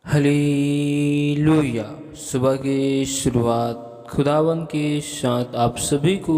Hallelujah. सुबह की शुरुआत खुदावन के साथ आप सभी को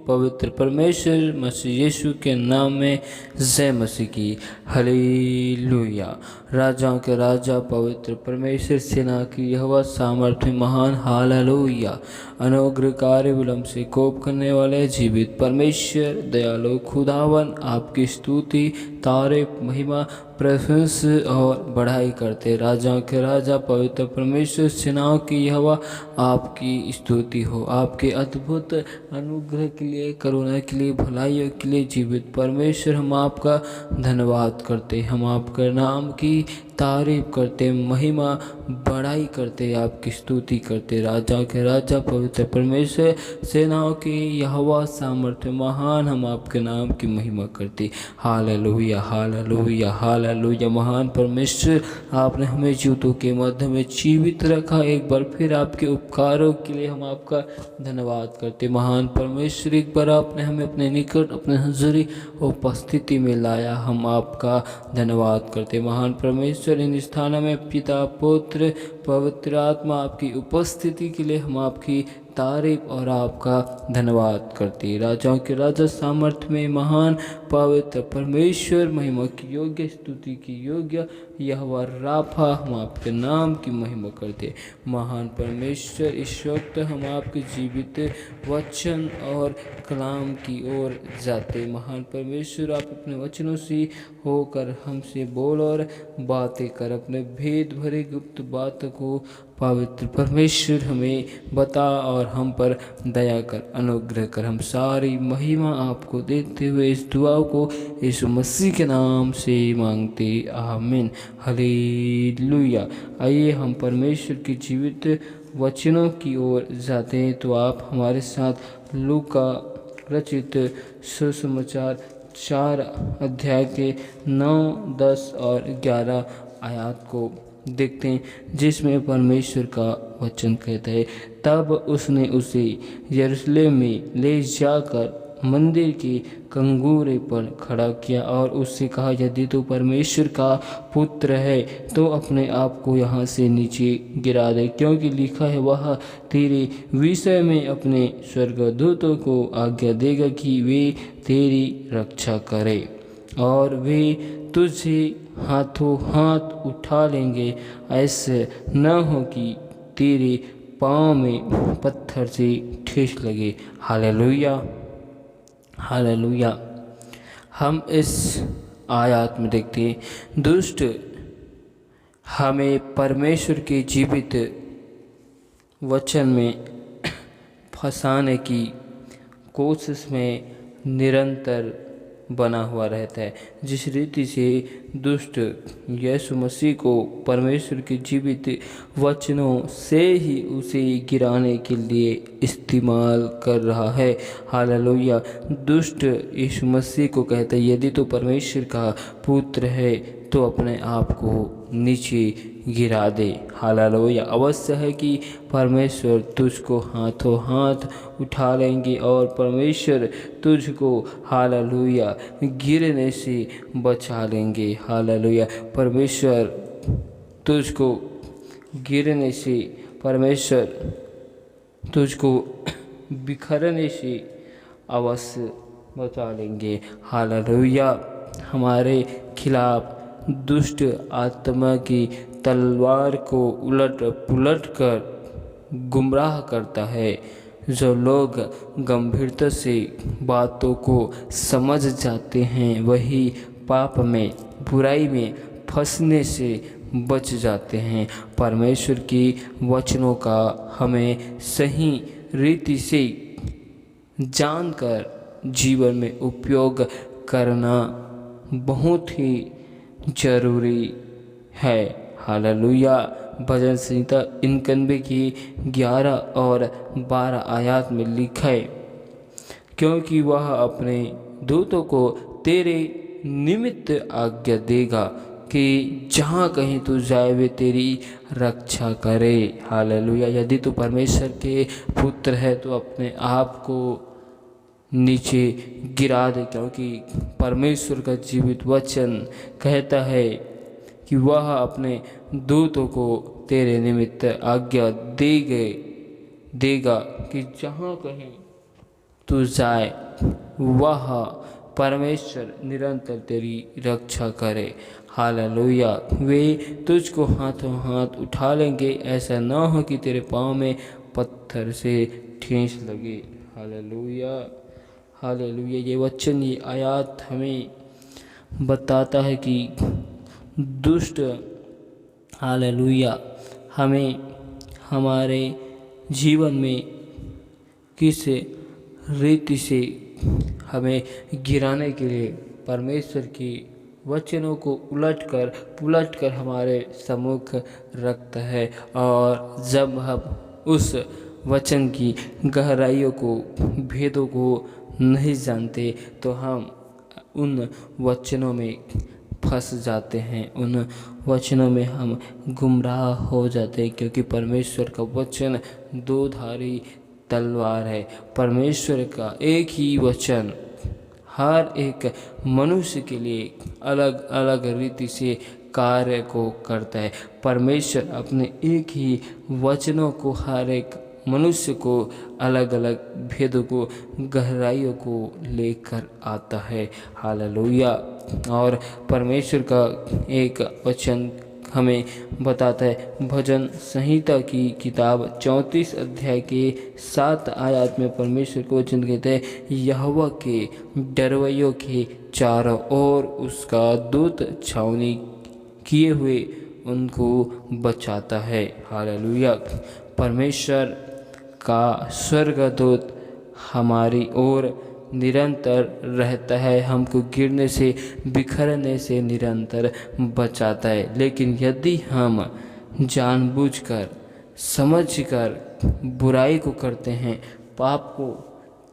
पवित्र परमेश्वर मसीह यीशु के नाम में जय मसीह की। हालेलुया। राजाओं के राजा पवित्र परमेश्वर सेना की यहोवा सामर्थ्य महान। हालेलुया। अनुग्रहकारी विलंब से कोप करने वाले जीवित परमेश्वर दयालु खुदावन आपकी स्तुति तारीफ महिमा प्रशंसा और बढ़ाई करते। राजाओं के राजा पवित्र परमेश्वर सेनाओं की यहोवा आपकी स्तुति हो। आपके अद्भुत अनुग्रह के लिए, करुणा के लिए, भलाइयों के लिए जीवित परमेश्वर हम आपका धन्यवाद करते। हम आपके नाम की तारीफ करते, महिमा बढ़ाई करते, आपकी स्तुति करते। राजा के राजा पवित्र परमेश्वर सेनाओं की यहोवा सामर्थ्य महान, हम आपके नाम की महिमा करते। Hallelujah hallelujah hallelujah. महान परमेश्वर, आपने हमें जूतों के मध्य में जीवित रखा। एक बार फिर आपके उपकारों के लिए हम आपका धन्यवाद करते। महान परमेश्वर, एक बार आपने हमें अपने निकट, अपने हज़ूरी उपस्थिति में लाया, हम आपका धन्यवाद करते। महान परमेश्वर, इन स्थानों में पिता पुत्र पवित्र आत्मा आपकी उपस्थिति के लिए हम आपकी तारीफ और आपका धन्यवाद करते। राजाओं के राजा सामर्थ्य में महान पवित्र परमेश्वर, महिमा की योग्य, स्तुति की योग्य यहोवा राफा, हम आपके नाम की महिमा करते। महान परमेश्वर, इस वक्त हम आपके जीवित वचन और कलाम की ओर जाते। महान परमेश्वर, आप अपने वचनों से होकर हमसे बोल और बातें कर। अपने भेद भरे गुप्त बात को पवित्र परमेश्वर हमें बता और हम पर दया कर, अनुग्रह कर। हम सारी महिमा आपको देते हुए इस दुआ को यीशु मसीह के नाम से मांगते, आमीन। हालेलुया। आइए हम परमेश्वर की जीवित वचनों की ओर जाते हैं। तो आप हमारे साथ लूका रचित सुसमाचार 4 अध्याय के 9, 10 और 11 आयत को देखते हैं, जिसमें परमेश्वर का वचन कहता है, तब उसने उसे यरूशलेम में ले जाकर मंदिर के कंगूरे पर खड़ा किया और उससे कहा, यदि तू परमेश्वर का पुत्र है तो अपने आप को यहाँ से नीचे गिरा दे, क्योंकि लिखा है, वह तेरे विषय में अपने स्वर्गदूतों को आज्ञा देगा कि वे तेरी रक्षा करें और वे तुझे हाथों हाथ उठा लेंगे, ऐसे न हो कि तेरे पाँव में पत्थर से ठेस लगे। Hallelujah hallelujah. हम इस आयत में देखते हैं, दुष्ट हमें परमेश्वर के जीवित वचन में फंसाने की कोशिश में निरंतर बना हुआ रहता है। जिस रीति से दुष्ट यीशु मसीह को परमेश्वर के जीवित वचनों से ही उसे गिराने के लिए इस्तेमाल कर रहा है। हालेलुया। दुष्ट यीशु मसीह को कहता है, यदि तो परमेश्वर का पुत्र है तो अपने आप को नीचे गिरा दे। हालेलुया। अवश्य है कि परमेश्वर तुझको हाथों हाथ उठा लेंगे और परमेश्वर तुझको हालेलुया गिरने से बचा लेंगे। हालेलुया। परमेश्वर तुझको गिरने से, परमेश्वर तुझको बिखरने से अवश्य बचा लेंगे। हालेलुया। हमारे खिलाफ दुष्ट आत्मा की तलवार को उलट पुलट कर गुमराह करता है। जो लोग गंभीरता से बातों को समझ जाते हैं, वही पाप में, बुराई में फंसने से बच जाते हैं। परमेश्वर की वचनों का हमें सही रीति से जानकर जीवन में उपयोग करना बहुत ही जरूरी है। हालेलुया। भजन संहिता 91 की 11 और 12 आयत में लिखा है, क्योंकि वह अपने दूतों को तेरे निमित्त आज्ञा देगा कि जहाँ कहीं तू जाए वे तेरी रक्षा करे। हालेलुया। यदि तू परमेश्वर के पुत्र है तो अपने आप को नीचे गिरा दे, क्योंकि परमेश्वर का जीवित वचन कहता है कि वह अपने दूतों को तेरे निमित्त आज्ञा देगा कि जहाँ कहीं तू जाए वह परमेश्वर निरंतर तेरी रक्षा करे। हालेलुया। वे तुझको हाथों हाथ उठा लेंगे, ऐसा ना हो कि तेरे पाँव में पत्थर से ठेस लगे। Hallelujah, hallelujah. ये वचन, ये आयत हमें बताता है कि दुष्ट, हालेलुया, हमें हमारे जीवन में किस रीति से हमें गिराने के लिए परमेश्वर की वचनों को पुलट कर हमारे सम्मुख रखता है। और जब हम उस वचन की गहराइयों को, भेदों को नहीं जानते तो हम उन वचनों में फंस जाते हैं, उन वचनों में हम गुमराह हो जाते हैं, क्योंकि परमेश्वर का वचन दो धारी तलवार है। परमेश्वर का एक ही वचन हर एक मनुष्य के लिए अलग अलग रीति से कार्य को करता है। परमेश्वर अपने एक ही वचनों को हर एक मनुष्य को अलग अलग भेदों को, गहराइयों को लेकर आता है। हालेलुया। और परमेश्वर का एक वचन हमें बताता है, भजन संहिता की किताब 34 अध्याय के 7 आयत में परमेश्वर को वचन कहते हैं, यहोवा के डरवैयों के चारों ओर उसका दूत छावनी किए हुए उनको बचाता है। हालेलुया। परमेश्वर का स्वर्गदूत हमारी ओर निरंतर रहता है, हमको गिरने से, बिखरने से निरंतर बचाता है। लेकिन यदि हम जानबूझकर, समझकर बुराई को करते हैं, पाप को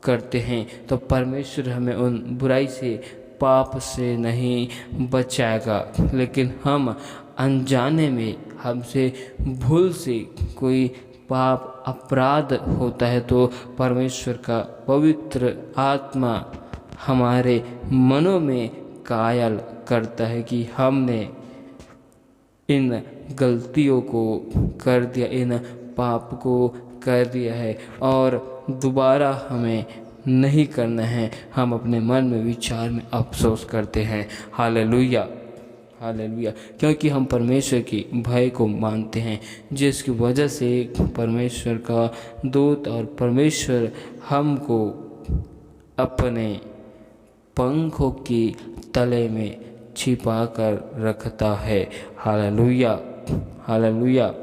करते हैं, तो परमेश्वर हमें उन बुराई से, पाप से नहीं बचाएगा। लेकिन हम अनजाने में, हमसे भूल से कोई पाप, अपराध होता है तो परमेश्वर का पवित्र आत्मा हमारे मनों में कायल करता है कि हमने इन गलतियों को कर दिया, इन पाप को कर दिया है और दोबारा हमें नहीं करना है। हम अपने मन में, विचार में अफसोस करते हैं। Hallelujah, hallelujah. क्योंकि हम परमेश्वर की भय को मानते हैं, जिसकी वजह से परमेश्वर का दूत और परमेश्वर हमको अपने पंखों के तले में छिपा कर रखता है। Hallelujah, hallelujah.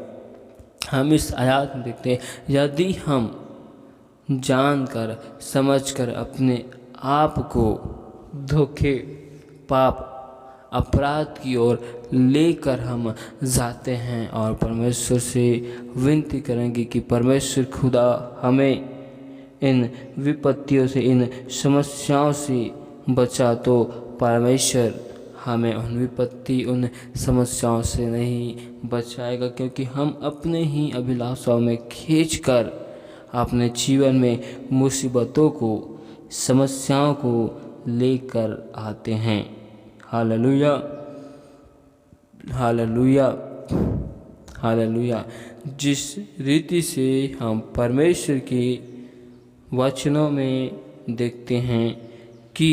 हम इस आयत में देखते हैं, यदि हम जानकर, समझकर अपने आप को धोखे, पाप, अपराध की ओर लेकर हम जाते हैं और परमेश्वर से विनती करेंगे कि परमेश्वर खुदा हमें इन विपत्तियों से, इन समस्याओं से बचा, तो परमेश्वर हमें उन विपत्ति, उन समस्याओं से नहीं बचाएगा, क्योंकि हम अपने ही अभिलाषाओं में खींचकर अपने जीवन में मुसीबतों को, समस्याओं को लेकर आते हैं। Hallelujah, hallelujah, hallelujah. जिस रीति से हम परमेश्वर के वचनों में देखते हैं कि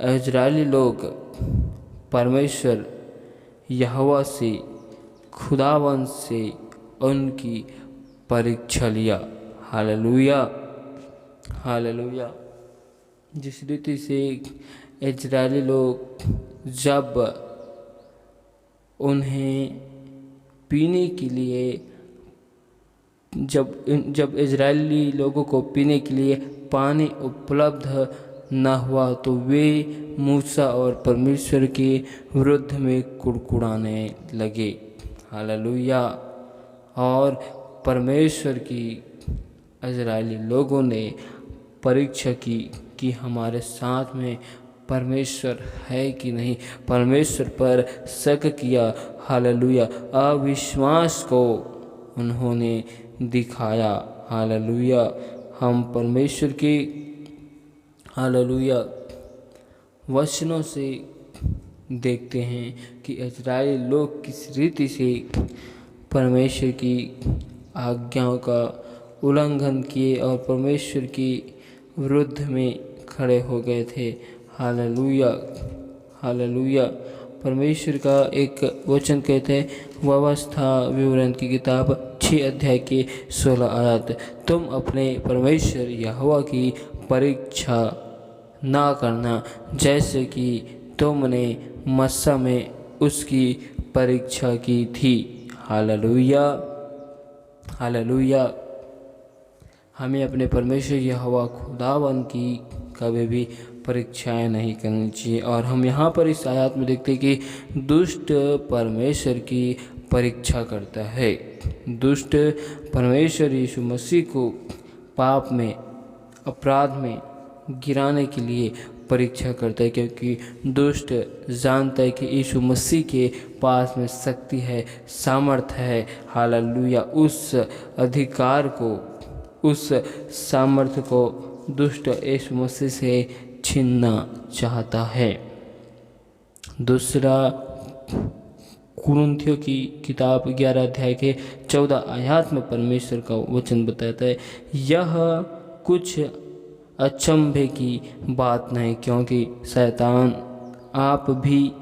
इज़राइली लोग परमेश्वर यहोवा से, खुदावंद से उनकी परीक्षा लिया। Hallelujah, hallelujah. जिस रीति से इज़राइली लोग जब उन्हें पीने के लिए, जब इज़राइली लोगों को पीने के लिए पानी उपलब्ध न हुआ तो वे मूसा और परमेश्वर के विरुद्ध में कुड़कुड़ाने लगे। हालेलुया। और परमेश्वर की इज़राइली लोगों ने परीक्षा की कि हमारे साथ में परमेश्वर है कि नहीं, परमेश्वर पर शक किया। हालेलुया। अविश्वास को उन्होंने दिखाया। हालेलुया। हम परमेश्वर के, हालेलुया, वचनों से देखते हैं कि इजराइली लोग किस रीति से परमेश्वर की आज्ञाओं का उल्लंघन किए और परमेश्वर की विरुद्ध में खड़े हो गए थे। Hallelujah, hallelujah. परमेश्वर का एक वचन कहते हैं, व्यवस्था विवरण की किताब 6 अध्याय के 16 आयत, तुम अपने परमेश्वर यहोवा की परीक्षा ना करना जैसे कि तुमने मस्सा में उसकी परीक्षा की थी। Hallelujah, hallelujah. हमें अपने परमेश्वर यहोवा खुदावंद की कभी भी परीक्षाएं नहीं करनी चाहिए। और हम यहाँ पर इस आयत में देखते हैं कि दुष्ट परमेश्वर की परीक्षा करता है। दुष्ट परमेश्वर यीशु मसीह को पाप में, अपराध में गिराने के लिए परीक्षा करता है, क्योंकि दुष्ट जानता है कि यीशु मसीह के पास में शक्ति है, सामर्थ्य है। हालेलुया। उस अधिकार को, उस सामर्थ्य को दुष्ट यीशु मसीह से छीनना चाहता है। दूसरा कुरिन्थियों की किताब 11 अध्याय के 14 आयत में परमेश्वर का वचन बताता है, यह कुछ अचंभे की बात नहीं, क्योंकि शैतान आप भी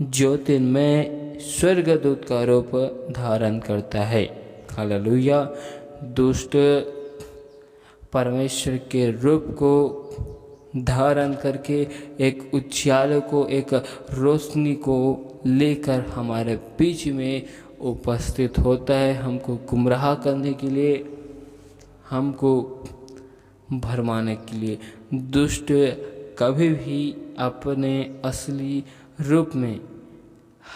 ज्योतिर्मय स्वर्गदूत का रूप धारण करता है। हालेलुया। दुष्ट परमेश्वर के रूप को धारण करके एक उज्याले को, एक रोशनी को लेकर हमारे बीच में उपस्थित होता है, हमको गुमराह करने के लिए, हमको भरमाने के लिए। दुष्ट कभी भी अपने असली रूप में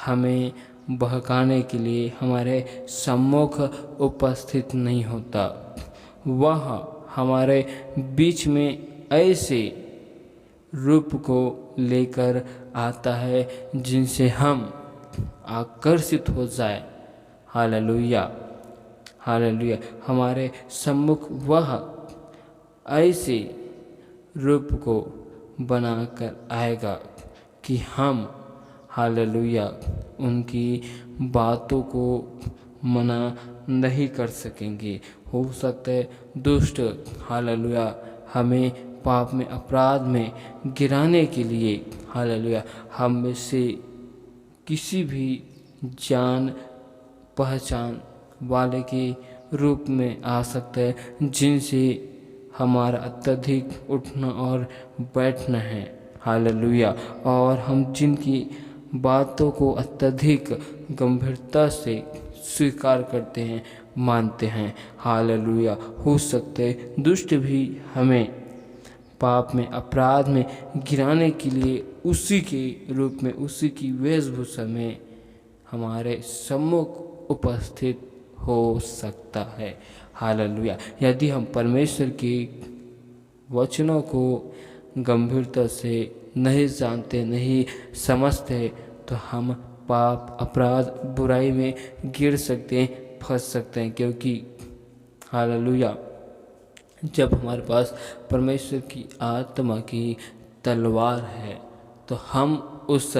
हमें बहकाने के लिए हमारे सम्मुख उपस्थित नहीं होता। वह हमारे बीच में ऐसे रूप को लेकर आता है जिनसे हम आकर्षित हो जाए। Hallelujah, hallelujah. हमारे सम्मुख वह ऐसे रूप को बनाकर आएगा कि हम, हालेलुया, उनकी बातों को मना नहीं कर सकेंगे। हो सकता है दुष्ट, हालेलुया, हमें पाप में, अपराध में गिराने के लिए, हालेलुया, हम में से किसी भी जान पहचान वाले के रूप में आ सकता है, जिनसे हमारा अत्यधिक उठना और बैठना है। हालेलुया। और हम जिनकी बातों को अत्यधिक गंभीरता से स्वीकार करते हैं, मानते हैं। हालेलुया। हो सकते दुष्ट भी हमें पाप में, अपराध में गिराने के लिए उसी के रूप में, उसी की वेशभूषा में हमारे सम्मुख उपस्थित हो सकता है। हालेलुया। यदि हम परमेश्वर के वचनों को गंभीरता से नहीं जानते, नहीं समझते, तो हम पाप, अपराध, बुराई में गिर सकते हैं, फंस सकते हैं। क्योंकि हालेलुया, जब हमारे पास परमेश्वर की आत्मा की तलवार है तो हम उस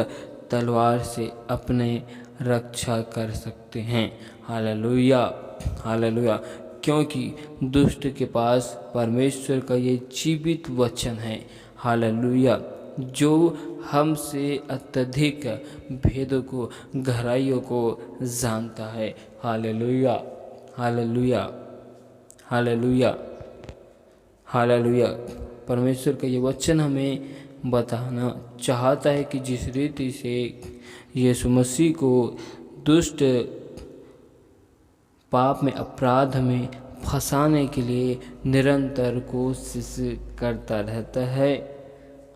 तलवार से अपने रक्षा कर सकते हैं। Hallelujah, hallelujah. क्योंकि दुष्ट के पास परमेश्वर का ये जीवित वचन है, हालेलुया, जो हमसे अत्यधिक भेदों को, गहराइयों को जानता है। Hallelujah, hallelujah, hallelujah, hallelujah. परमेश्वर का ये वचन हमें बताना चाहता है कि जिस रीति से यीशु मसीह को दुष्ट पाप में, अपराध में फंसाने के लिए निरंतर कोशिश करता रहता है,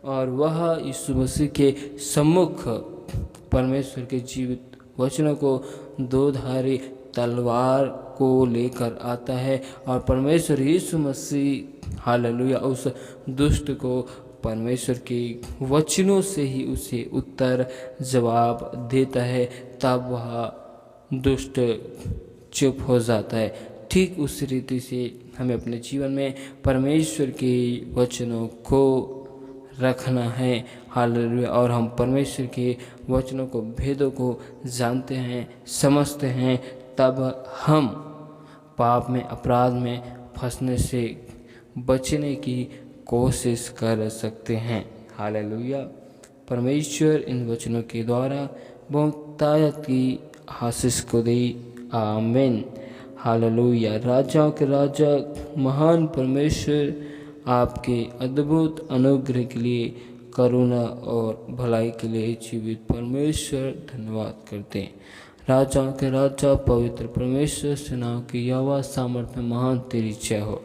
और वह यीशु मसीह के सम्मुख परमेश्वर के जीवित वचनों को दो-धारी तलवार को लेकर आता है, और परमेश्वर यीशु मसीह, हालेलुया, उस दुष्ट को परमेश्वर के वचनों से ही उसे उत्तर जवाब देता है। तब वह दुष्ट चुप हो जाता है। ठीक उस रीति से हमें अपने जीवन में परमेश्वर के वचनों को रखना है। हालेलुया। और हम परमेश्वर के वचनों को, भेदों को जानते हैं, समझते हैं, तब हम पाप में, अपराध में फंसने से बचने की कोशिश कर सकते हैं। हालेलुया। परमेश्वर इन वचनों के द्वारा बहुतायत की आशीष को दे। आमीन। हालेलुया। राजाओं के राजा महान परमेश्वर आपके अद्भुत अनुग्रह के लिए, करुणा और भलाई के लिए जीवित परमेश्वर धन्यवाद करते हैं। राजाओं के राजा पवित्र परमेश्वर, सेनाओं की यहोवा, सामर्थ्य महान तेरी जय हो।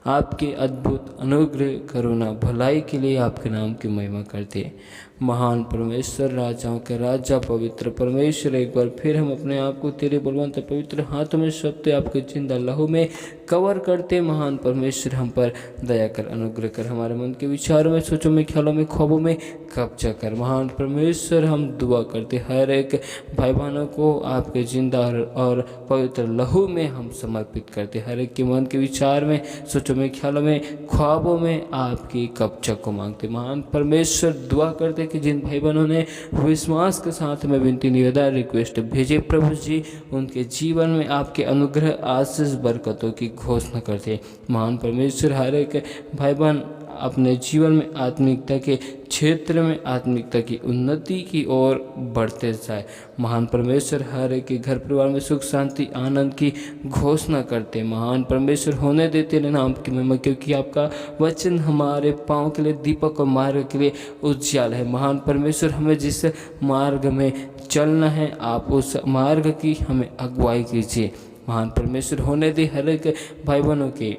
आपके अद्भुत अनुग्रह, करुणा, भलाई के लिए आपके नाम की महिमा करते हैं। महान परमेश्वर, राजाओं के राजा पवित्र परमेश्वर, एक बार फिर हम अपने आप को तेरे बलवंत पवित्र हाथों में सौंपते, आपके जिंदा लहू में कवर करते। महान परमेश्वर, हम पर दया कर, अनुग्रह कर, हमारे मन के विचारों में, सोचों में, ख्यालों में, ख्वाबों में कब्जा कर। महान परमेश्वर, हम दुआ करते हर एक भाई बहनों को आपके जिंदा और पवित्र लहू में हम समर्पित करते। हर एक के मन के विचार में, सोचों में, ख्यालों में, ख्वाबों में आपकी कब्जा को मांगते। महान परमेश्वर, दुआ करते कि जिन भाई बहनों ने विश्वास के साथ में विनती, निवेदन, रिक्वेस्ट भेजे, प्रभु जी उनके जीवन में आपके अनुग्रह, आशीष, बरकतों की घोषणा करते। महान परमेश्वर, हर एक भाई बहन अपने जीवन में आत्मिकता के क्षेत्र में आत्मिकता की उन्नति की ओर बढ़ते जाए। महान परमेश्वर, हर एक के घर परिवार में सुख, शांति, आनंद की घोषणा करते। महान परमेश्वर, होने देते नाम की महिमा, क्योंकि आपका वचन हमारे पाँव के लिए दीपक और मार्ग के लिए उज्ज्वल है। महान परमेश्वर, हमें जिस मार्ग में चलना है, आप उस मार्ग की हमें अगुवाई कीजिए। महान परमेश्वर, होने दे हर एक भाई बहनों के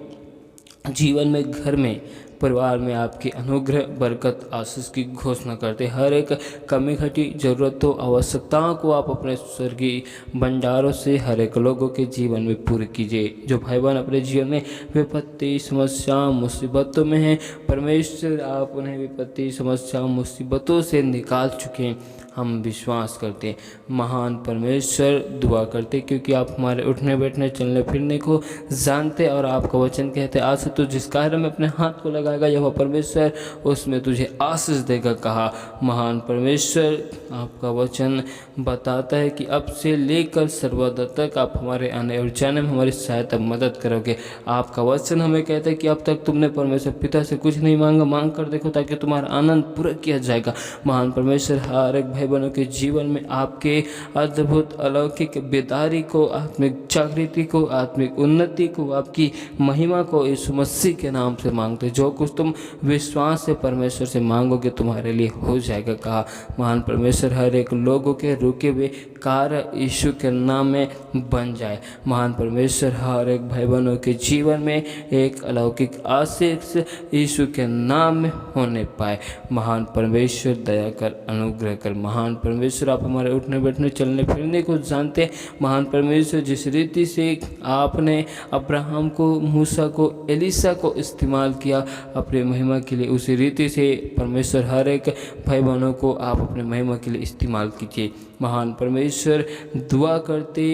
जीवन में, घर में, परिवार में आपकी अनुग्रह, बरकत, आशीष की घोषणा करते। हर एक कमी घटी ज़रूरतों, आवश्यकताओं को आप अपने स्वर्गीय भंडारों से हर एक लोगों के जीवन में पूरी कीजिए। जो भाई बहन अपने जीवन में विपत्ति, समस्या, मुसीबतों में हैं, परमेश्वर आप उन्हें विपत्ति, समस्या, मुसीबतों से निकाल चुके हैं, हम विश्वास करते हैं। महान परमेश्वर, दुआ करते क्योंकि आप हमारे उठने, बैठने, चलने फिरने को जानते, और आपका वचन कहते आज से तो जिस कार्य में अपने हाथ को लगाएगा यह परमेश्वर उसमें तुझे आशीष देगा कहा। महान परमेश्वर, आपका वचन बताता है कि अब से लेकर सर्वदा तक आप हमारे आने और जाने में हमारी सहायता, मदद करोगे। आपका वचन हमें कहता है कि अब तक तुमने परमेश्वर पिता से कुछ नहीं मांगा, मांग कर देखो ताकि तुम्हारा आनंद पूरा किया जाएगा। महान परमेश्वर, हर एक भाई बहनों के जीवन में आपके अद्भुत अलौकिक बेदारी को, आत्मिक जागृति को, आत्मिक उन्नति को, आपकी महिमा को यीशु मसीह के नाम से मांगते। जो कुछ तुम विश्वास से परमेश्वर से मांगोगे तुम्हारे लिए हो जाएगा कहा। महान परमेश्वर, हर एक लोगों के रुके हुए कार्य यीशु के नाम में बन जाए। महान परमेश्वर, हर एक भाई बहनों के जीवन में एक अलौकिक आशीष यीशु के नाम में होने पाए। महान परमेश्वर, दया कर, अनुग्रह कर। महान परमेश्वर, आप हमारे उठने, बैठने, चलने फिरने को जानते। महान परमेश्वर, जिस रीति से आपने अब्राहम को, मूसा को, एलीशा को इस्तेमाल किया अपने महिमा के लिए, उसी रीति से परमेश्वर हर एक भाई बहनों को आप अपने महिमा के लिए इस्तेमाल कीजिए। महान परमेश्वर, दुआ करते,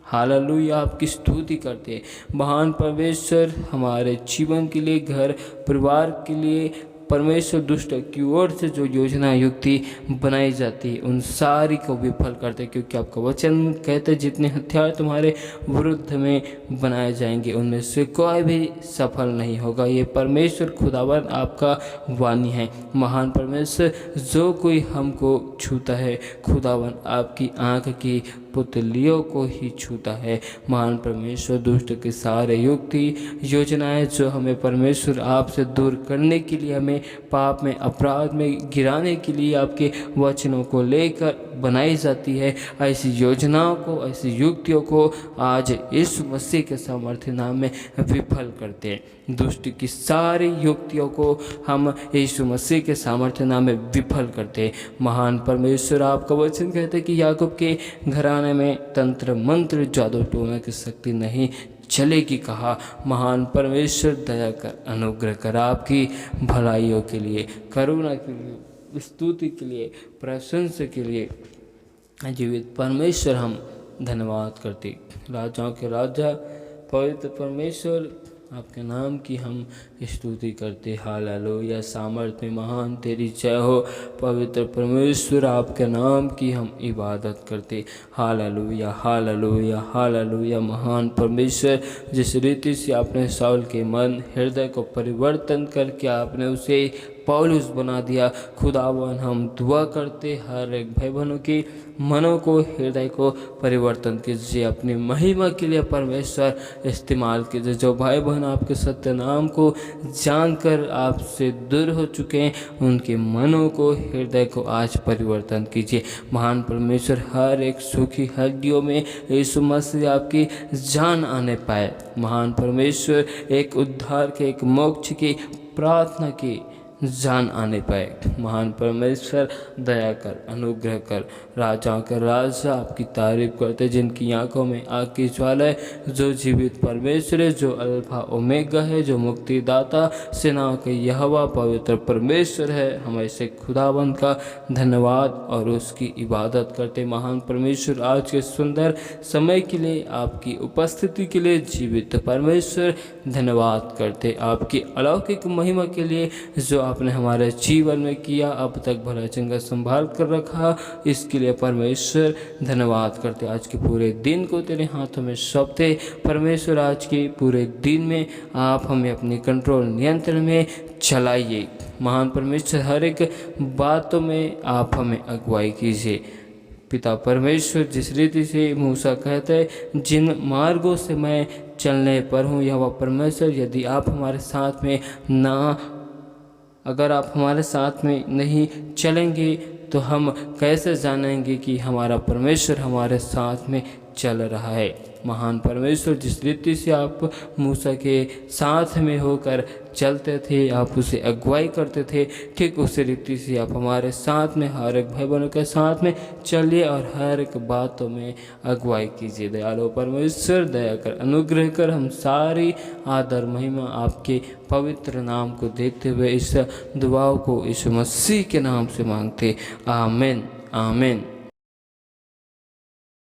हालेलुया, आपकी स्तुति करते। महान परमेश्वर, हमारे जीवन के लिए, घर परिवार के लिए परमेश्वर दुष्ट की ओर से जो योजना युक्ति बनाई जाती है उन सारी को विफल करते, क्योंकि आपका वचन कहते जितने हथियार तुम्हारे विरुद्ध में बनाए जाएंगे उनमें से कोई भी सफल नहीं होगा। ये परमेश्वर खुदावन आपका वाणी है। महान परमेश्वर, जो कोई हमको छूता है खुदावन आपकी आँख की पुतलियों को ही छूता है। महान परमेश्वर, दुष्ट के सारे युक्ति योजनाएं जो हमें परमेश्वर आपसे दूर करने के लिए, हमें पाप में, अपराध में गिराने के लिए आपके वचनों को लेकर बनाई जाती है, ऐसी योजनाओं को, ऐसी युक्तियों को आज यीशु मसीह के सामर्थ्य नाम में विफल करते हैं। दुष्ट की सारी युक्तियों को हम यीशु मसीह के सामर्थ्य नाम में विफल करते हैं। महान परमेश्वर, आपका वचन कहते कि याकूब के घराने में तंत्र मंत्र, जादू टोना की शक्ति नहीं चलेगी कहा। महान परमेश्वर, दया कर, अनुग्रह कर, आपकी भलाइयों के लिए, करुणा के लिए, स्तुति के लिए, प्रशंसा के लिए जीवित परमेश्वर हम धन्यवाद करते। राजाओं के राजा पवित्र परमेश्वर, आपके नाम की हम स्तुति करते। हालेलुया। सामर्थ्य में महान तेरी जय हो पवित्र परमेश्वर, आपके नाम की हम इबादत करते। Hallelujah hallelujah hallelujah. महान परमेश्वर, जिस रीति से आपने शाऊल के मन हृदय को परिवर्तन करके आपने उसे पौलुस बना दिया, खुदावन हम दुआ करते हर एक भाई बहनों की मनों को हृदय को परिवर्तन कीजिए, अपनी महिमा के लिए परमेश्वर इस्तेमाल कीजिए। जो भाई बहन आपके सत्य नाम को जानकर आपसे दूर हो चुके हैं, उनके मनों को हृदय को आज परिवर्तन कीजिए। महान परमेश्वर, हर एक सूखी हड्डियों में यीशु मसीह आपकी जान आने पाए। महान परमेश्वर, एक उद्धार के, एक मोक्ष की प्रार्थना की जान आने पाए। महान परमेश्वर, दया कर, अनुग्रह कर। राजाओं के राजा आपकी तारीफ करते, जिनकी आंखों में आग की ज्वाला है, जो जीवित परमेश्वर है, जो अल्फा ओमेगा है, जो मुक्तिदाता सेनाओं के यहोवा पवित्र परमेश्वर है। हम ऐसे खुदाबंद का धन्यवाद और उसकी इबादत करते। महान परमेश्वर, आज के सुंदर समय के लिए, आपकी उपस्थिति के लिए जीवित परमेश्वर धन्यवाद करते। आपकी अलौकिक महिमा के लिए जो आपने हमारे जीवन में किया, अब तक भला चंगा संभाल कर रखा, इसके लिए परमेश्वर धन्यवाद करते। आज के पूरे दिन को तेरे हाथों में सौंपते। परमेश्वर, आज के पूरे दिन में आप हमें अपने कंट्रोल नियंत्रण में चलाइए। महान परमेश्वर, हर एक बातों में आप हमें अगुवाई कीजिए। पिता परमेश्वर, जिस रीति से मूसा कहते हैं, जिन मार्गों से मैं चलने पर हूँ, यह परमेश्वर, यदि आप हमारे साथ में अगर आप हमारे साथ में नहीं चलेंगे तो हम कैसे जानेंगे कि हमारा परमेश्वर हमारे साथ में चल रहा है। महान परमेश्वर, जिस रीति से आप मूसा के साथ में होकर चलते थे, आप उसे अगुवाई करते थे, ठीक उसी रीति से आप हमारे साथ में, हर एक भाई बहनों के साथ में चलिए और हर एक बातों में अगुवाई कीजिए। दयालु परमेश्वर, दया कर, अनुग्रह कर। हम सारी आदर महिमा आपके पवित्र नाम को देखते हुए इस दुआओं को यीशु मसीह के नाम से मांगते। आमीन आमीन।